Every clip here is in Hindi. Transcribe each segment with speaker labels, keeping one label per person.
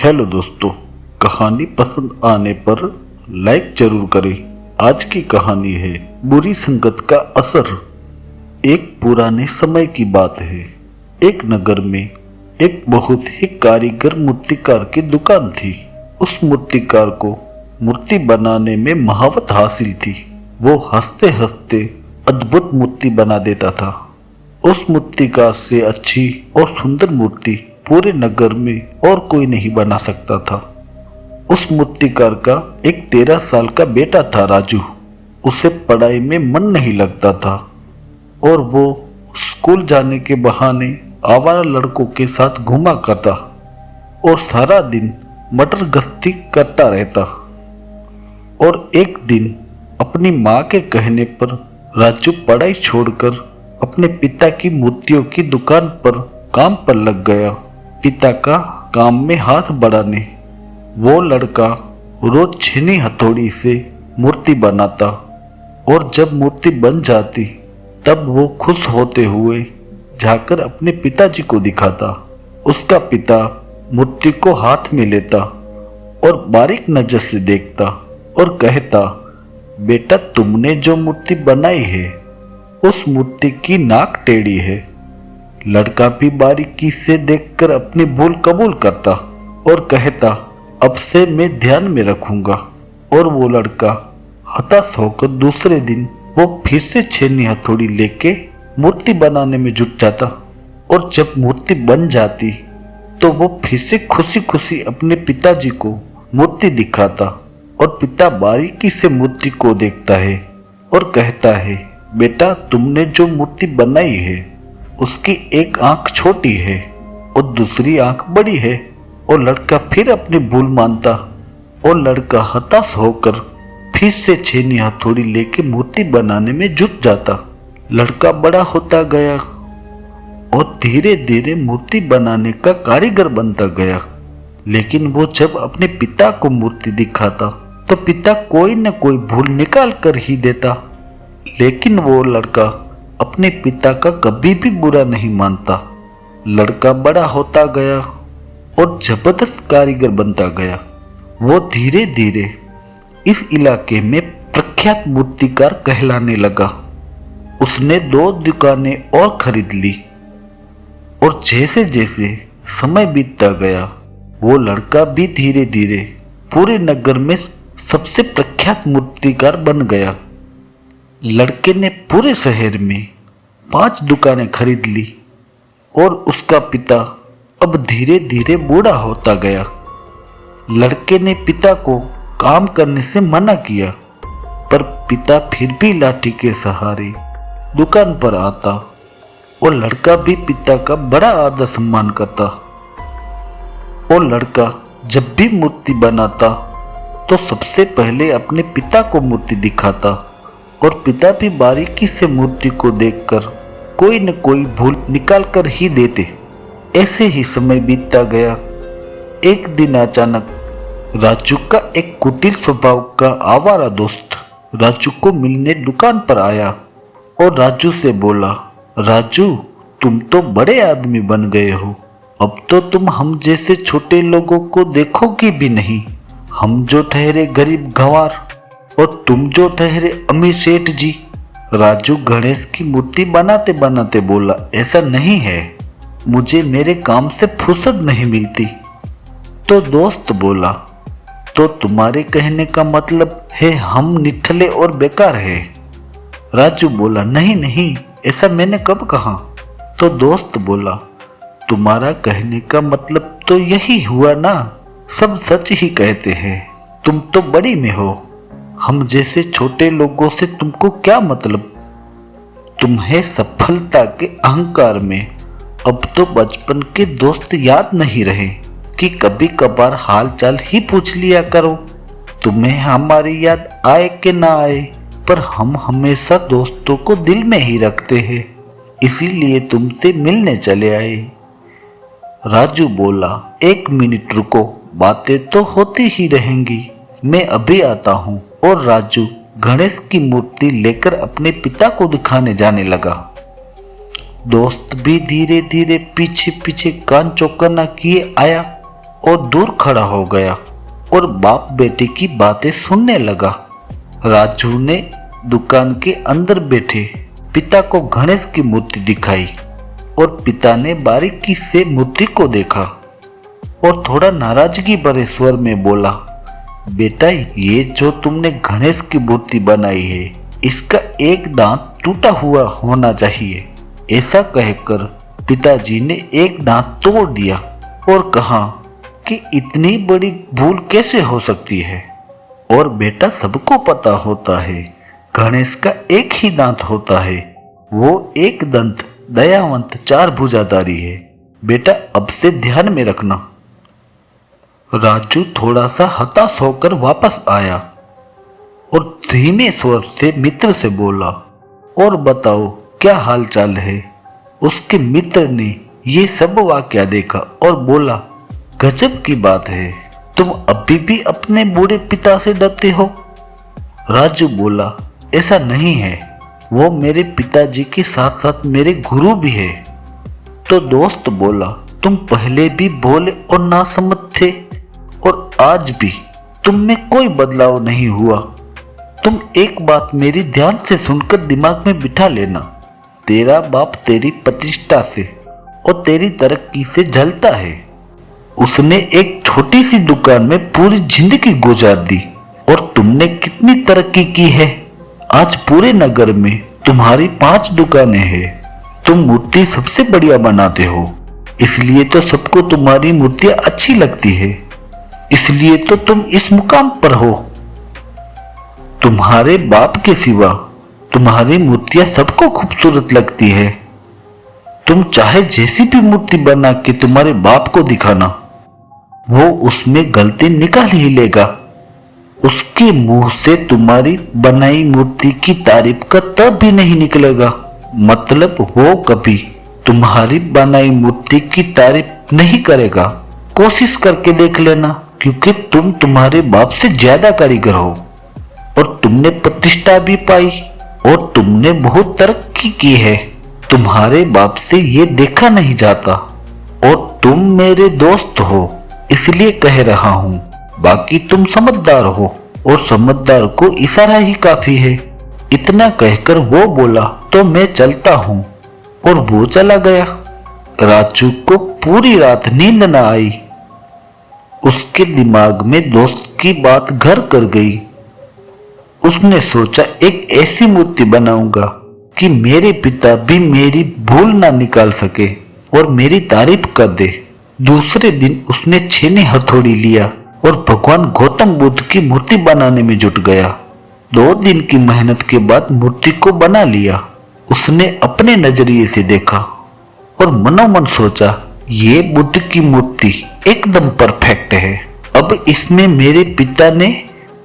Speaker 1: हेलो दोस्तों, कहानी पसंद आने पर लाइक जरूर करें। आज की कहानी है बुरी संगत का असर। एक पुराने समय की बात है। एक नगर में एक बहुत ही कारीगर मूर्तिकार की दुकान थी। उस मूर्तिकार को मूर्ति बनाने में महारत हासिल थी। वो हंसते हंसते अद्भुत मूर्ति बना देता था। उस मूर्तिकार से अच्छी और सुंदर मूर्ति पूरे नगर में और कोई नहीं बना सकता था। उस मूर्तिकार का एक 13 साल का बेटा था राजू। उसे पढ़ाई में मन नहीं लगता था और वो स्कूल जाने के बहाने आवारा लड़कों के साथ घूमा करता और सारा दिन मटर गश्ती करता रहता। और एक दिन अपनी माँ के कहने पर राजू पढ़ाई छोड़कर अपने पिता की मूर्तियों की दुकान पर काम पर लग गया। पिता का काम में हाथ बढ़ाने वो लड़का रोज छीनी हथौड़ी से मूर्ति बनाता और जब मूर्ति बन जाती तब वो खुश होते हुए जाकर अपने पिताजी को दिखाता। उसका पिता मूर्ति को हाथ में लेता और बारीक नजर से देखता और कहता, बेटा तुमने जो मूर्ति बनाई है उस मूर्ति की नाक टेढ़ी है। लड़का भी बारीकी से देखकर अपनी भूल कबूल करता और कहता, अब से मैं ध्यान में रखूंगा। और वो लड़का हताश होकर दूसरे दिन वो फिर से छेनी हथौड़ी लेके मूर्ति बनाने में जुट जाता। और जब मूर्ति बन जाती तो वो फिर से खुशी खुशी अपने पिताजी को मूर्ति दिखाता और पिता बारीकी से मूर्ति को देखता है और कहता है, बेटा तुमने जो मूर्ति बनाई है उसकी एक आंख छोटी है और दूसरी आंख बड़ी है। और लड़का फिर अपनी भूल मानता और लड़का हताश होकर फिर से छेनी हथौड़ी लेके मूर्ति बनाने में जुट जाता। लड़का बड़ा होता गया और धीरे धीरे मूर्ति बनाने का कारीगर बनता गया। लेकिन वो जब अपने पिता को मूर्ति दिखाता तो पिता कोई न कोई भूल निकाल कर ही देता। लेकिन वो लड़का अपने पिता का कभी भी बुरा नहीं मानता। लड़का बड़ा होता गया और जबरदस्त कारीगर बनता गया। वो धीरे धीरे इस इलाके में प्रख्यात मूर्तिकार कहलाने लगा। उसने 2 दुकानें और खरीद ली और जैसे जैसे समय बीतता गया वो लड़का भी धीरे धीरे पूरे नगर में सबसे प्रख्यात मूर्तिकार बन गया। लड़के ने पूरे शहर में 5 दुकानें खरीद ली और उसका पिता अब धीरे धीरे बूढ़ा होता गया। लड़के ने पिता को काम करने से मना किया पर पिता फिर भी लाठी के सहारे दुकान पर आता और लड़का भी पिता का बड़ा आदर सम्मान करता। और लड़का जब भी मूर्ति बनाता तो सबसे पहले अपने पिता को मूर्ति दिखाता और पिता भी बारीकी से मूर्ति को देखकर कोई न कोई भूल निकाल कर ही देते। ऐसे ही समय बीतता गया। एक दिन अचानक राजू का एक कुटिल स्वभाव का आवारा दोस्त राजू को मिलने दुकान पर आया और राजू से बोला, राजू तुम तो बड़े आदमी बन गए हो। अब तो तुम हम जैसे छोटे लोगों को देखोगे भी नहीं। हम जो ठहरे गरीब गंवार और तुम जो ठहरे अमीर सेठ जी। राजू गणेश की मूर्ति बनाते बनाते बोला, ऐसा नहीं है, मुझे मेरे काम से फुर्सत नहीं मिलती। तो दोस्त बोला, तो तुम्हारे कहने का मतलब है हम निठल्ले और बेकार है। राजू बोला, नहीं नहीं, ऐसा मैंने कब कहा। तो दोस्त बोला, तुम्हारा कहने का मतलब तो यही हुआ ना, सब सच ही कहते हैं। तुम तो बड़ी में हो, हम जैसे छोटे लोगों से तुमको क्या मतलब। तुम्हें सफलता के अहंकार में अब तो बचपन के दोस्त याद नहीं रहे कि कभी कभार हाल चाल ही पूछ लिया करो। तुम्हें हमारी याद आए कि ना आए पर हम हमेशा दोस्तों को दिल में ही रखते हैं, इसीलिए तुमसे मिलने चले आए। राजू बोला, 1 मिनट रुको, बातें तो होती ही रहेंगी, मैं अभी आता हूँ। और राजू गणेश की मूर्ति लेकर अपने पिता को दिखाने जाने लगा। दोस्त भी धीरे धीरे पीछे पीछे कान चौकन्ना किए आया और दूर खड़ा हो गया और बाप बेटे की बातें सुनने लगा। राजू ने दुकान के अंदर बैठे पिता को गणेश की मूर्ति दिखाई और पिता ने बारीकी से मूर्ति को देखा और थोड़ा नाराजगी भरे स्वर में बोला, बेटा ये जो तुमने गणेश की मूर्ति बनाई है इसका एक दांत टूटा हुआ होना चाहिए। ऐसा कहकर पिताजी ने एक दांत तोड़ दिया और कहा कि इतनी बड़ी भूल कैसे हो सकती है। और बेटा सबको पता होता है गणेश का एक ही दांत होता है, वो एक दंत दयावंत चार भुजाधारी है। बेटा अब से ध्यान में रखना। राजू थोड़ा सा हताश होकर वापस आया और धीमे स्वर से मित्र से बोला, और बताओ क्या हाल चाल है। उसके मित्र ने ये सब वाकया देखा और बोला, गजब की बात है, तुम अभी भी अपने बूढ़े पिता से डरते हो। राजू बोला, ऐसा नहीं है, वो मेरे पिताजी के साथ साथ मेरे गुरु भी है। तो दोस्त बोला, तुम पहले भी भोले और नासमझ थे और आज भी तुम में कोई बदलाव नहीं हुआ। तुम एक बात मेरी ध्यान से सुनकर दिमाग में बिठा लेना, तेरा बाप तेरी प्रतिष्ठा से और तेरी तरक्की से जलता है। उसने एक छोटी सी दुकान में पूरी जिंदगी गुजार दी और तुमने कितनी तरक्की की है। आज पूरे नगर में तुम्हारी 5 दुकानें हैं। तुम मूर्ति सबसे बढ़िया बनाते हो, इसलिए तो सबको तुम्हारी मूर्तियां अच्छी लगती है, इसलिए तो तुम इस मुकाम पर हो। तुम्हारे बाप के सिवा तुम्हारी मूर्तियां सबको खूबसूरत लगती है। तुम चाहे जैसी भी मूर्ति बना के तुम्हारे बाप को दिखाना, वो उसमें गलती निकाल ही लेगा। उसके मुंह से तुम्हारी बनाई मूर्ति की तारीफ का तब भी नहीं निकलेगा। मतलब वो कभी तुम्हारी बनाई मूर्ति की तारीफ नहीं करेगा। कोशिश करके देख लेना, क्योंकि तुम तुम्हारे बाप से ज्यादा कारीगर हो और तुमने प्रतिष्ठा भी पाई और तुमने बहुत तरक्की की है। तुम्हारे बाप से ये देखा नहीं जाता और तुम मेरे दोस्त हो इसलिए कह रहा हूं। बाकी तुम समझदार हो और समझदार को इशारा ही काफी है। इतना कहकर वो बोला, तो मैं चलता हूं, और वो चला गया। राजू को पूरी रात नींद न आई। उसके दिमाग में दोस्त की बात घर कर गई। उसने सोचा एक ऐसी मूर्ति बनाऊंगा कि मेरे पिता भी मेरी भूल ना निकाल सके और मेरी तारीफ कर दे। दूसरे दिन उसने छेनी हथौड़ी लिया और भगवान गौतम बुद्ध की मूर्ति बनाने में जुट गया। 2 दिन की मेहनत के बाद मूर्ति को बना लिया। उसने अपने नजरिए से देखा और मनोमन सोचा, ये बुद्ध की मूर्ति एकदम परफेक्ट है। अब इसमें मेरे पिता ने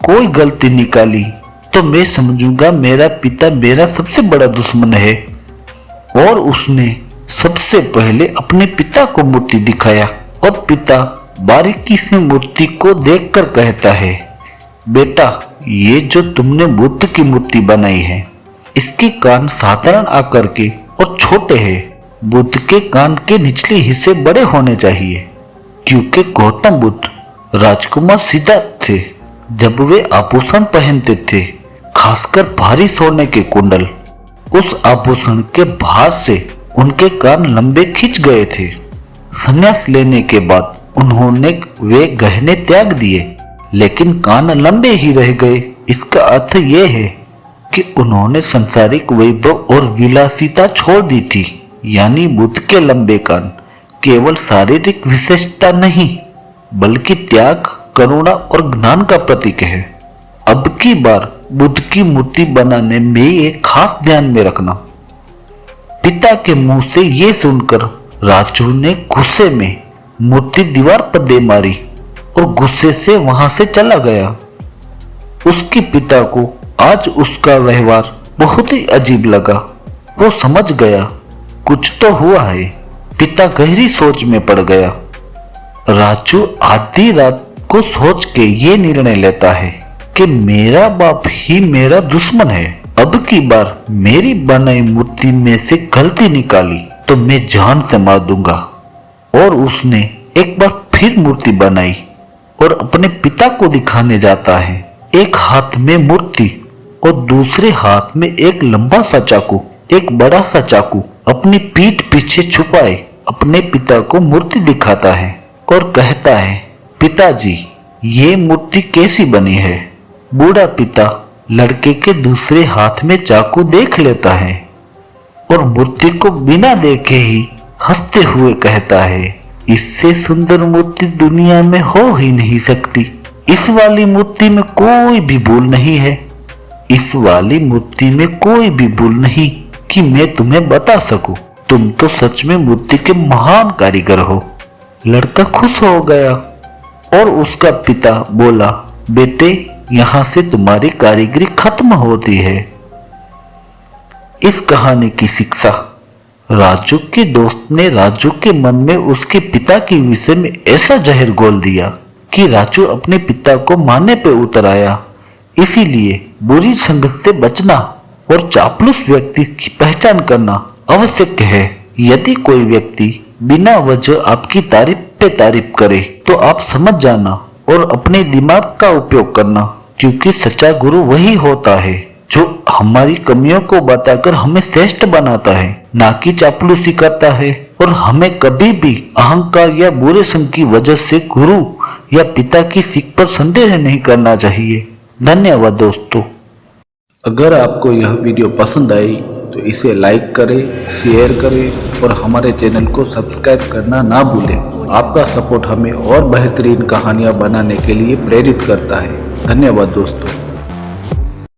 Speaker 1: कोई गलती निकाली तो मैं समझूंगा मेरा पिता मेरा सबसे बड़ा दुश्मन है। और उसने सबसे पहले अपने पिता को मूर्ति दिखाया और पिता बारीकी से मूर्ति को देखकर कहता है, बेटा ये जो तुमने बुद्ध की मूर्ति बनाई है, इसके कान साधारण आकार के और छोटे हैं। बुद्ध के कान के निचले हिस्से बड़े होने चाहिए, क्योंकि गौतम बुद्ध राजकुमार सिद्धार्थ थे। जब वे आभूषण पहनते थे, खासकर भारी सोने के कुंडल, उस आभूषण के भार से उनके कान लंबे खिंच गए थे। संन्यास लेने के बाद उन्होंने वे गहने त्याग दिए, लेकिन कान लंबे ही रह गए। इसका अर्थ यह है कि उन्होंने सांसारिक वैभव और विलासिता छोड़ दी थी। यानी बुद्ध के लंबे कान केवल शारीरिक विशेषता नहीं, बल्कि त्याग, करुणा और ज्ञान का प्रतीक है। अब की बार बुद्ध की मूर्ति बनाने में ये खास ध्यान में रखना। पिता के मुंह से ये सुनकर राजू ने गुस्से में मूर्ति दीवार पर दे मारी और गुस्से से वहां से चला गया। उसके पिता को आज उसका व्यवहार बहुत ही अजीब लगा। वो समझ गया कुछ तो हुआ है। पिता गहरी सोच में पड़ गया। राजू आधी रात को सोच के ये निर्णय लेता है कि मेरा बाप ही मेरा दुश्मन है। अब की बार मेरी बनाई मूर्ति में से गलती निकाली तो मैं जान से मार दूंगा। और उसने एक बार फिर मूर्ति बनाई और अपने पिता को दिखाने जाता है। एक हाथ में मूर्ति और दूसरे हाथ में एक लंबा सा चाकू, एक बड़ा सा चाकू अपनी पीठ पीछे छुपाए अपने पिता को मूर्ति दिखाता है और कहता है, पिताजी ये मूर्ति कैसी बनी है। बूढ़ा पिता लड़के के दूसरे हाथ में चाकू देख लेता है और मूर्ति को बिना देखे ही हंसते हुए कहता है, इससे सुंदर मूर्ति दुनिया में हो ही नहीं सकती। इस वाली मूर्ति में कोई भी भूल नहीं है। इस वाली मूर्ति में कोई भी भूल नहीं कि मैं तुम्हें बता सकूं। तुम तो सच में मूर्ति के महान कारीगर हो। लड़का खुश हो गया और उसका पिता बोला, बेटे यहाँ से तुम्हारी कारीगरी खत्म होती है। इस कहानी की शिक्षा, राजू के दोस्त ने राजू के मन में उसके पिता के विषय में ऐसा जहर घोल दिया कि राजू अपने पिता को मारने पे उतर आया। इसीलिए बुरी संगत से बचना और चापलूस व्यक्ति की पहचान करना आवश्यक है। यदि कोई व्यक्ति बिना वजह आपकी तारीफ पे तारीफ करे तो आप समझ जाना और अपने दिमाग का उपयोग करना, क्योंकि सच्चा गुरु वही होता है जो हमारी कमियों को बताकर हमें श्रेष्ठ बनाता है, ना कि चापलूसी करता है। और हमें कभी भी अहंकार या बुरे संग की वजह से गुरु या पिता की सीख पर संदेह नहीं करना चाहिए। धन्यवाद दोस्तों।
Speaker 2: अगर आपको यह वीडियो पसंद आई तो इसे लाइक करें, शेयर करें और हमारे चैनल को सब्सक्राइब करना ना भूलें। आपका सपोर्ट हमें और बेहतरीन कहानियाँ बनाने के लिए प्रेरित करता है। धन्यवाद दोस्तों।